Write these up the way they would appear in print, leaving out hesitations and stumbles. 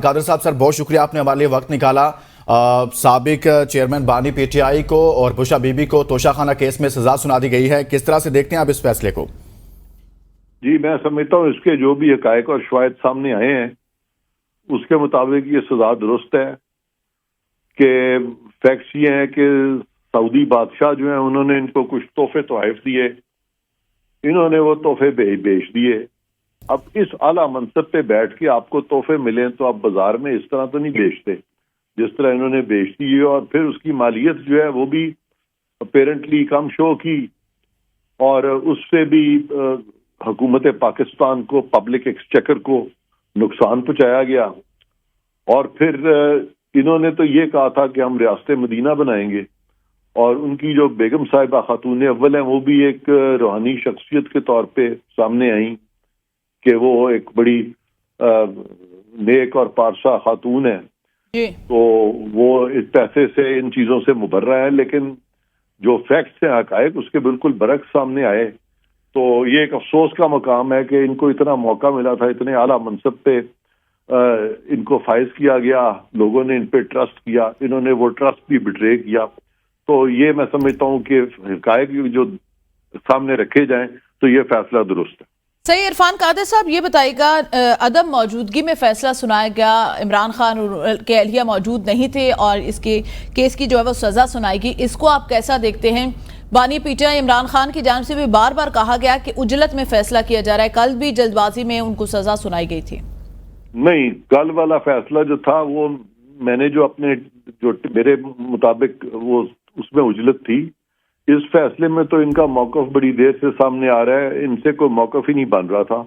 قادر صاحب سر بہت شکریہ، آپ نے ہمارے لیے وقت نکالا۔ سابق چیئرمین بانی پی ٹی آئی کو اور بشرا بی بی کو توشہ خانہ کیس میں سزا سنا دی گئی ہے، کس طرح سے دیکھتے ہیں آپ اس فیصلے کو؟ جی میں سمجھتا ہوں اس کے جو بھی حقائق اور شواہد سامنے آئے ہیں اس کے مطابق یہ سزا درست ہے کہ فیکٹس یہ ہیں کہ سعودی بادشاہ جو ہیں انہوں نے ان کو کچھ تحفے تحائف دیے، انہوں نے وہ تحفے بیچ دیے۔ اب اس اعلیٰ منصب پہ بیٹھ کے آپ کو تحفے ملیں تو آپ بازار میں اس طرح تو نہیں بیچتے جس طرح انہوں نے بیچ دیے، اور پھر اس کی مالیت جو ہے وہ بھی اپیرنٹلی کم شو کی، اور اس سے بھی حکومت پاکستان کو، پبلک ایکسچیکر کو نقصان پہنچایا گیا۔ اور پھر انہوں نے تو یہ کہا تھا کہ ہم ریاست مدینہ بنائیں گے، اور ان کی جو بیگم صاحبہ خاتون اول ہیں وہ بھی ایک روحانی شخصیت کے طور پہ سامنے آئیں کہ وہ ایک بڑی نیک اور پارسا خاتون ہے، تو وہ اس پیسے سے ان چیزوں سے مبرہ ہے۔ لیکن جو فیکٹس ہیں، حقائق اس کے بالکل برعکس سامنے آئے، تو یہ ایک افسوس کا مقام ہے کہ ان کو اتنا موقع ملا تھا، اتنے اعلیٰ منصب پہ ان کو فائز کیا گیا، لوگوں نے ان پہ ٹرسٹ کیا، انہوں نے وہ ٹرسٹ بھی بٹرے کیا۔ تو یہ میں سمجھتا ہوں کہ حقائق جو سامنے رکھے جائیں تو یہ فیصلہ درست ہے۔ صحیح۔ عرفان قادر صاحب یہ بتائیے گا، عدم موجودگی میں فیصلہ سنایا گیا، عمران خان کے اہلیہ موجود نہیں تھے اور اس کے کیس کی جو ہے وہ سزا سنائی گئی، اس کو آپ کیسا دیکھتے ہیں؟ بانی P T I Imran Khan کی جانب سے بھی بار بار کہا گیا کہ اجلت میں فیصلہ کیا جا رہا ہے، کل بھی جلد بازی میں ان کو سزا سنائی گئی تھی۔ نہیں، کل والا فیصلہ جو تھا وہ میں نے جو میرے مطابق وہ اس میں اجلت تھی۔ اس فیصلے میں تو ان کا موقف بڑی دیر سے سامنے آ رہا ہے، ان سے کوئی موقف ہی نہیں بن رہا تھا،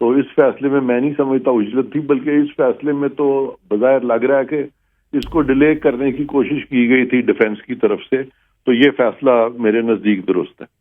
تو اس فیصلے میں نہیں سمجھتا اجلت تھی، بلکہ اس فیصلے میں تو بظاہر لگ رہا ہے کہ اس کو ڈیلے کرنے کی کوشش کی گئی تھی ڈیفنس کی طرف سے، تو یہ فیصلہ میرے نزدیک درست ہے۔